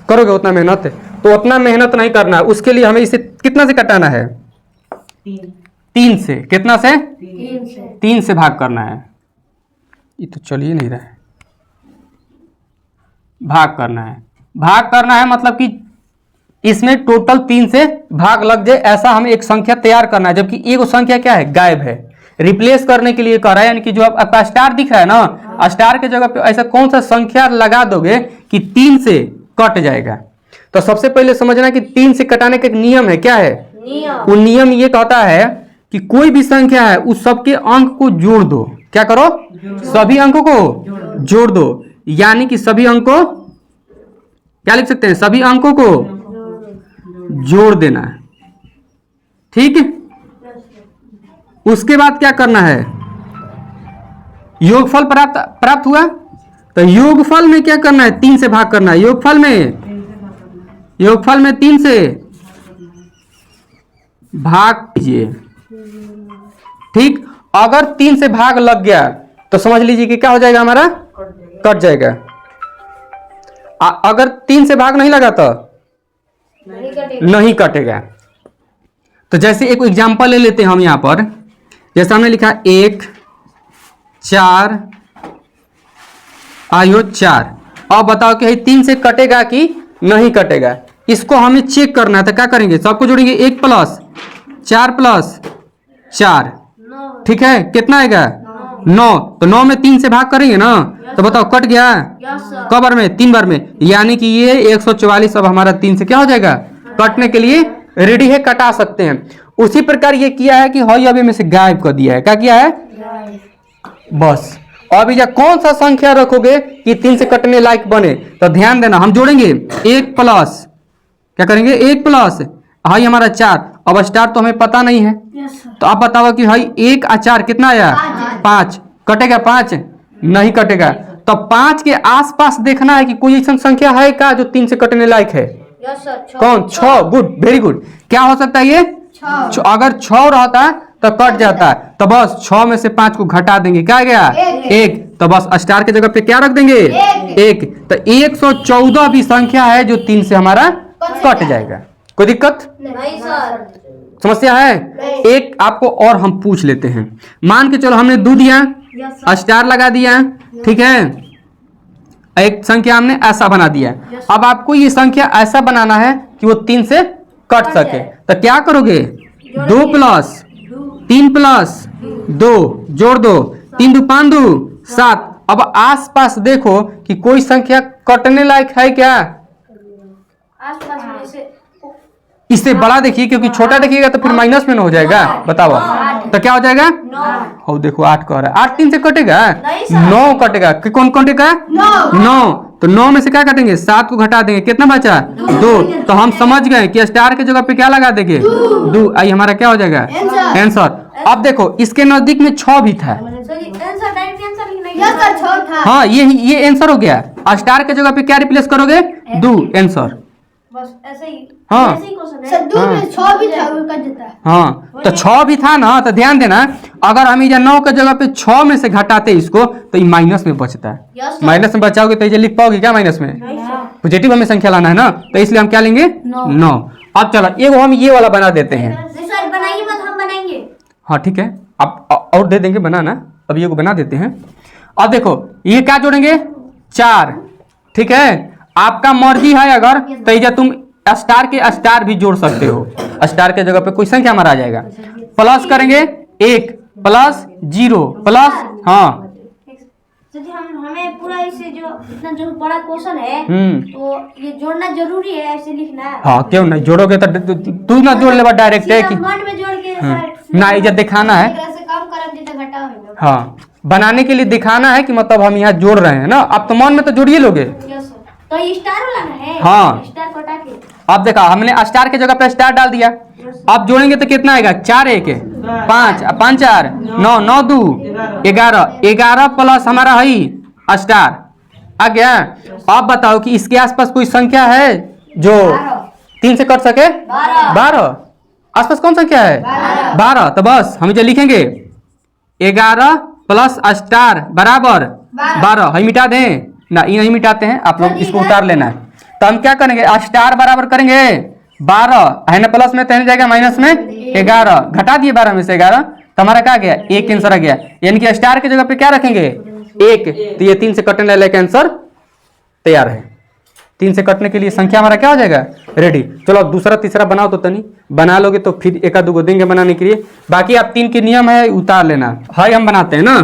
करोगे उतना मेहनत? तो उतना मेहनत नहीं करना है, उसके लिए हमें इसे कितना से कटाना है? 3 से। कितना से? 3 से भाग करना है। ये तो चल ही नहीं रहा है। भाग करना है, भाग करना है मतलब कि इसमें टोटल 3 से भाग लग जाए, ऐसा हमें एक संख्या तैयार करना है। जबकि एक संख्या क्या है? गायब है। रिप्लेस करने के लिए कर रहा है, यानी कि जो आपका स्टार दिख रहा है ना, स्टार के जगह पे ऐसा कौन सा संख्या लगा दोगे कि 3 से कट जाएगा। तो सबसे पहले समझना कि 3 से कटाने का एक नियम है। क्या है वो नियम? ये कहता है कि कोई भी संख्या है उस सबके अंक को जोड़ दो। क्या करो? सभी अंकों को जोड़ दो, यानी कि सभी अंकों, क्या लिख सकते हैं? सभी अंकों को जोड़ देना है। ठीक है, उसके बाद क्या करना है? योगफल प्राप्त हुआ, तो योगफल में क्या करना है? 3 से भाग करना है। योगफल में 3 से भाग कीजिए। ठीक, अगर 3 से भाग लग गया तो समझ लीजिए कि क्या हो जाएगा? हमारा कट जाएगा। अगर 3 से भाग नहीं लगा तो नहीं कटेगा। तो जैसे एक एग्जांपल ले लेते हैं हम यहां पर। जैसे हमने लिखा 1 4 आयो 4। अब बताओ कि 3 से कटेगा कि नहीं कटेगा? इसको हमें चेक करना है। तो क्या करेंगे? सबको जोड़ेंगे। 1 प्लस 4 प्लस 4, ठीक है, कितना आएगा? 9। तो 9 में 3 से भाग करेंगे ना, तो बताओ कट गया? कब बार में? 3 बार में, यानी कि ये 144 अब हमारा 3 से क्या हो जाएगा? कटने के लिए रेडी है, कटा सकते हैं। उसी प्रकार ये किया है कि हई अभी में से गायब कर दिया है। क्या किया है? बस। अभी या कौन सा संख्या रखोगे कि 3 से कटने लायक बने? तो ध्यान देना, हम जोड़ेंगे 1 प्लस, क्या करेंगे? 1 प्लस हाई हमारा 4। अब स्टार तो हमें पता नहीं है, तो आप बताओ कि हाई 1 और 4 कितना आया? 5। कटेगा 5? नहीं कटेगा। तो 5 के आसपास देखना है कि कोई ऐसा संख्या है क्या जो 3 से कटने लायक है? कौन? 6। Good, very good. क्या हो सकता है ये? अगर 6 रहता तो कट जाता है। तो बस 6 में से 5 को घटा देंगे, क्या आ गया? 1। तो बस स्टार के जगह पे क्या रख देंगे? 1। तो 114 भी संख्या है जो 3 से हमारा कट जाएगा। कोई दिक्कत नहीं सर, समस्या है? एक आपको और हम पूछ लेते हैं। मान के चलो हमने 2 दिया, स्टार लगा दिया, ठीक है, एक संख्या हमने ऐसा बना दिया। अब आपको ये संख्या ऐसा बनाना है कि वो 3 से कट सके। तो क्या करोगे? 2 प्लस 3 प्लस 2 जोड़ दो, 3 2 5 2 7। अब आसपास देखो कि कोई संख्या कटने लायक है क्या? आसपास में से इससे बड़ा देखिए, क्योंकि छोटा देखिएगा तो फिर माइनस में ना हो जाएगा। बताओ तो क्या हो जाएगा? 9। और देखो 8 कह रहा है। 8 3 से कटेगा? नहीं सर। 9 कटेगा। कौन कटेगा? 9। तो 9 में से क्या काटेंगे? 7 को घटा देंगे, कितना बचा? 2। तो हम समझ गए कि स्टार के जगह पे क्या लगा देंगे? 2। आई हमारा क्या हो जाएगा? आंसर। अब देखो इसके नजदीक में 6 भी था। हाँ, ये आंसर हो गया। स्टार के जगह पे क्या रिप्लेस करोगे? 2। आंसर। बस ऐसे ही, हाँ। ऐसे ही क्वेश्चन है। सर 2 में 6 भी था, वो कट जाता है। हाँ, तो 6 भी था ना, तो ध्यान देना, अगर हम ये 9 के जगह पे 6 में से घटाते इसको तो ये माइनस में बचता है। Yes sir. माइनस में बचाओगे तो ये लिख पाओगे क्या माइनस में? नहीं सर। पॉजिटिव हमें संख्या लाना है ना, तो इसलिए हम क्या लेंगे? 9। अब चलो एगो हम ये वाला बना देते हैं। नहीं सर, बनाइए मत, हम बनाएंगे। हाँ ठीक है, अब और दे देंगे बनाना। अब ये को बना देते हैं। अब देखो ये क्या जोड़ेंगे? 4, ठीक है। आपका मर्जी है, अगर तो ये तुम स्टार के स्टार भी जोड़ सकते हो। स्टार के जगह पे कोई संख्या हमारा आ जाएगा। प्लस करेंगे 1 प्लस 0 प्लस, हाँ यदि हमें पूरा इसे जो इतना जो बड़ा क्वेश्चन है, हम्म, तो ये जोड़ना जरूरी है, ऐसे लिखना है। हाँ क्यों नहीं जोड़ोगे तो तू ना जोड़ ले डायरेक्ट है कि मन में जोड़ के ना, इज्जत दिखाना है। से काम करब जे तो घटा होगा। हाँ, बनाने के लिए दिखाना है कि मतलब हम यहाँ जोड़ रहे हैं ना। आप तो मन में तो जोड़िए लोगे। Yes sir. तो ये स्टार वाला ना है? हाँ। स्टार कटा के। अब देखा हमने स्टार के जगह पे स्टार डाल दिया। अब जोड़ेंगे तो कितना आएगा? 4 1 5 5 4 9 9 2 11 11 प्लस हमारा है स्टार आ गया। अब बताओ कि इसके आसपास कोई संख्या है जो 3 से कट सके? 12। आसपास कौन संख्या है? 12। तो बस हम जो लिखेंगे 11 प्लस स्टार बराबर 12। है मिटा दें ना? ये नहीं मिटाते हैं, आप लोग इसको उतार लेना है। तो हम क्या करेंगे, स्टार बराबर करेंगे 12 है ना, प्लस में 10 जाएगा, माइनस में 11, घटा दिए 12 में से 11, तो हमारा क्या गया, एक आंसर आ गया। यानी कि स्टार की जगह पे क्या रखेंगे, एक, तो ये 3 से कटने वाला आंसर तैयार है। 3 से कटने के लिए संख्या हमारा क्या हो जाएगा, रेडी। चलो अब दूसरा तीसरा बनाओ तो तनी, बना लोगे तो फिर एक आध दो देंगे बनाने के लिए, बाकी आप 3 के नियम है उतार लेना है। हम बनाते हैं ना,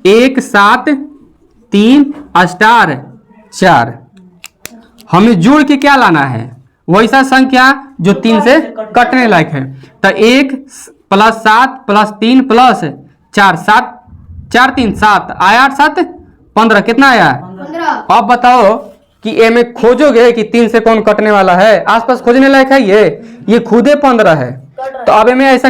1 7 3 स्टार 4, हमें जोड़ के क्या लाना है, वैसा संख्या जो 3 से कटने लायक है। तो 1 + 7 + 3 + 4, 7 4 3 7 आया, 8 7 15, कितना आया 15। अब बताओ कि ए में खोजोगे कि 3 से कौन कटने वाला है, आसपास खोजने लायक है ये खुदे 15 है। तो अब में ऐसा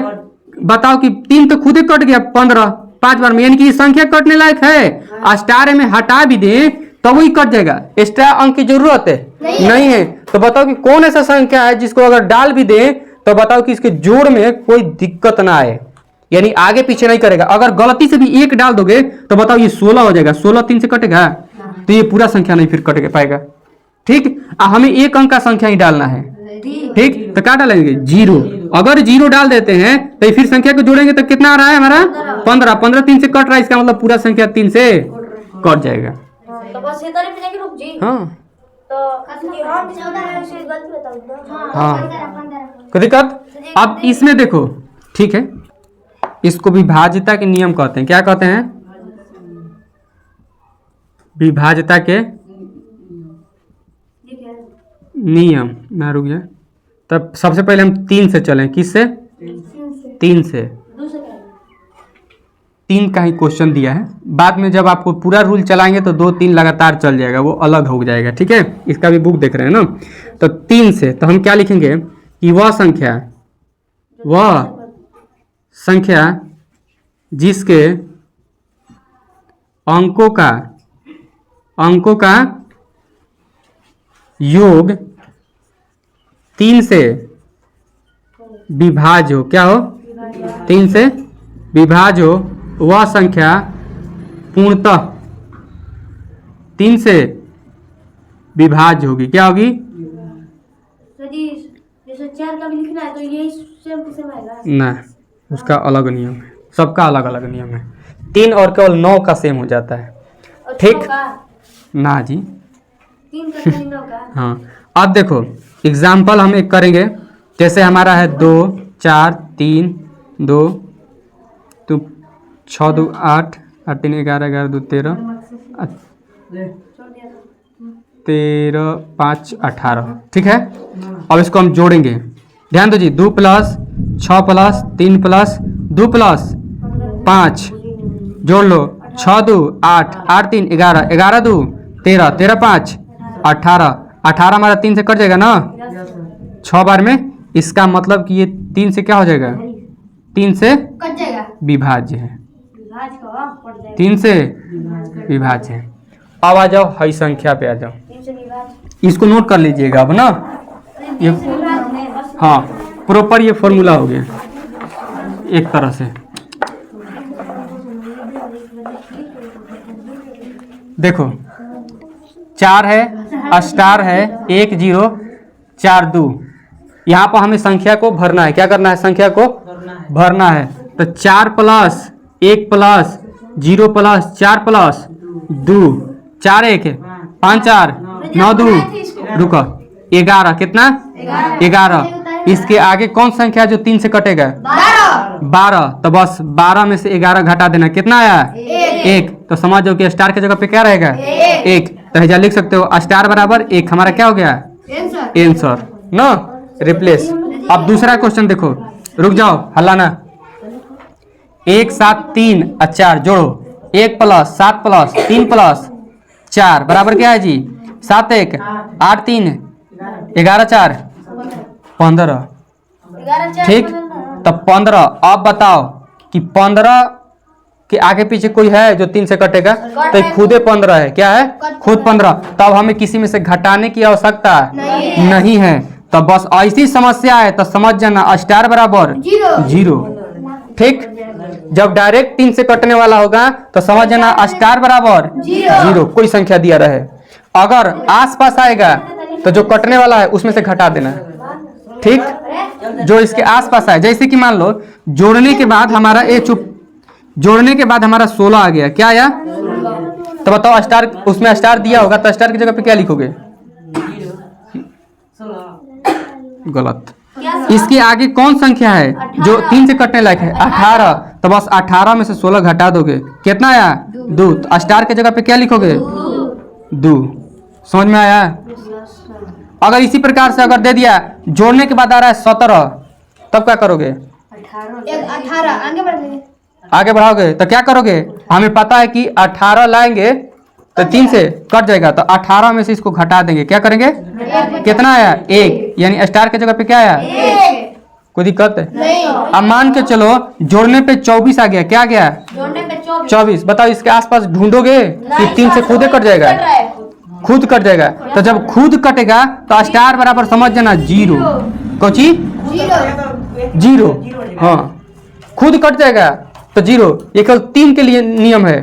बताओ कि 3 तो खुदे कट गया 15 5 बार में, यानी कि संख्या कटने लायक है। स्टार में हटा भी दे तो वही कट जाएगा, एक्स्ट्रा अंक की जरूरत है नहीं है। तो बताओ कि कौन ऐसा संख्या है जिसको अगर डाल भी दे तो बताओ कि इसके जोड़ में कोई दिक्कत ना आए, यानी आगे पीछे नहीं करेगा। अगर गलती से भी 1 डाल दोगे तो बताओ ये 16 हो जाएगा, 16 3 से कटेगा तो ये पूरा संख्या नहीं फिर कट पाएगा। ठीक, हमें 1 अंक का संख्या ही डालना है। ठीक, तो क्या डालेंगे 0। अगर 0 डाल देते हैं तो फिर संख्या को जोड़ेंगे तो कितना आ रहा है हमारा 15, 15 3 से कट रहा है, इसका मतलब पूरा संख्या 3 से कट जाएगा। तो बस ये तरह जाके रुक जी। हाँ तो ये हम 14 से गलत बताऊं ना। हाँ, कोई दिक्कत। अब इसमें देखो, ठीक है, इसको विभाज्यता के नियम कहते हैं। क्या कहते हैं, विभाज्यता के नियम। ना रुक जाए, तब सबसे पहले हम 3 से चलें। किससे, 3 से। 3 का ही क्वेश्चन दिया है, बाद में जब आपको पूरा रूल चलाएंगे तो 2 3 लगातार चल जाएगा, वो अलग हो जाएगा। ठीक है, इसका भी बुक देख रहे हैं ना। तो 3 से तो हम क्या लिखेंगे कि वह संख्या जिसके अंकों का योग 3 से विभाज्य हो, क्या हो 3 से विभाज्य हो, वह संख्या पूर्णतः 3 से विभाज्य होगी। क्या होगी, जैसे 4 का भी लिखना है तो यही सेम टू सेम आएगा ना, उसका अलग नियम है, सबका अलग अलग नियम है। 3 और केवल 9 का सेम हो जाता है। ठीक ना जी, 3 का 9 का। हाँ, अब देखो एग्जाम्पल हम एक करेंगे। जैसे हमारा है 2 4 3 2 तो 6 2 8 8 3 11 11 2 13 13 5 18। ठीक है, अब इसको हम जोड़ेंगे, ध्यान दो जी। 2 + 6 + 3 + 2 + 5 जोड़ लो, 6 2 8 8 3 11 11 2 13 13 5 18 18 हमारा 3 से कट जाएगा ना 6 बार में। इसका मतलब कि ये 3 से क्या हो जाएगा, 3 से कट जाएगा, विभाज्य है, विभाज्य का पड़ जाएगा। 3 से विभाज्य है। अब आ जाओ हई संख्या पे आ जाओ, 3 से विभाज्य, इसको नोट कर लीजिएगा अब ना। ये 3 से विभाज्य है बस। हाँ, प्रॉपर ये फॉर्मूला हो गया एक तरह से। देखो 4 है, स्टार है, 1 0 4 2, यहाँ पर हमें संख्या को भरना है। क्या करना है, संख्या को भरना है। तो 4 + 1 + 0 + 4 + 2 4 1 5 4 9 2 रुको 11, कितना 11। इसके आगे कौन संख्या जो 3 से कटेगा 12। तो बस 12 में से 11 घटा देना, कितना आया 1। तो समझ जाओ कि स्टार की जगह पे क्या रहेगा 1। तो हेजा लिख सकते हो स्टार बराबर 1, हमारा क्या हो गया आंसर ना, रिप्लेस। अब दूसरा क्वेश्चन देखो, रुक जाओ हल्लाना। 1 7 3 और 4 जोड़ो, 1 + 7 + 3 + 4 बराबर क्या है जी 7 1 8 3 11 4 15। 11 4 ठीक, तो 15। अब बताओ कि 15 के आगे पीछे कोई है जो 3 से कटेगा, तो ये खुदे 15 है। क्या है, खुद 15। तब हमें किसी में से घटाने की आवश्यकता नहीं है। तो बस ऐसी समस्या है तो समझ जाना स्टार बराबर 0। ठीक, जब डायरेक्ट 3 से कटने वाला होगा तो समझ जाना स्टार बराबर 0, कोई संख्या दिया रहे। अगर आसपास आएगा तो जो कटने वाला है उसमें से घटा देना है। ठीक, जो इसके आसपास है, जैसे कि मान लो जोड़ने के बाद हमारा जोड़ने के बाद हमारा 16 आ गया, क्या आया? तो बताओ स्टार, उसमें स्टार दिया होगा तो स्टार की जगह पे क्या लिखोगे? गलत। इसके आगे कौन संख्या है जो 3 से कटने लायक है? 18। तो बस 18 में से 16 घटा दोगे, कितना आया? 2। तो स्टार की जगह पे क्या लिखोगे? 2। समझ में आया? अगर इसी प्रकार से अगर दे दिया जोड़ने के बाद आ रहा है 17, तब क्या करोगे? 18 आगे बढ़ गए। आगे बढ़ाओगे तो क्या करोगे? हमें पता है कि 18 लाएंगे तो 3 से कट जाएगा, तो 18 में से इसको घटा देंगे, क्या करेंगे? कितना आया? 1। यानी स्टार की जगह पे क्या आया? कोई दिक्कत है? नहीं। अब मान के चलो जोड़ने पे 24 आ गया, क्या आ गया? जोड़ने पे 24। बताओ इसके आसपास ढूंढोगे कि 3 से खुद कट जाएगा? खुद कट जाएगा। तो जब खुद कटेगा तो स्टार बराबर समझ जाना 0। कोची? 0। हाँ, खुद कट जाएगा तो 0। ये केवल 3 के लिए नियम है।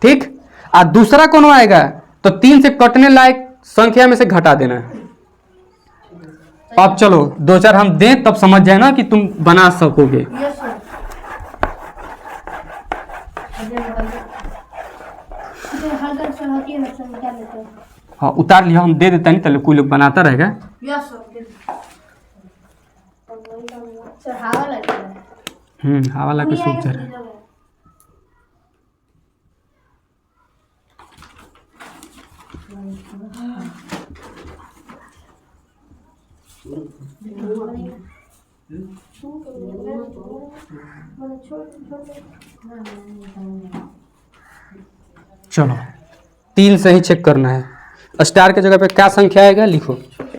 ठीक, और दूसरा कौन आएगा? तो 3 से कटने लायक संख्या में से घटा देना है। अब चलो 2-4 हम दें तब समझ जाए ना कि तुम बना सकोगे। हाँ, उतार लिया, हम दे देता नहीं तो कोई लोग बनाता रहेगा। हवा लग रहा है। हवा लगे सूख जा रहा है। चलो 3 से ही चेक करना है। स्टार की जगह पे क्या संख्या आएगा लिखो।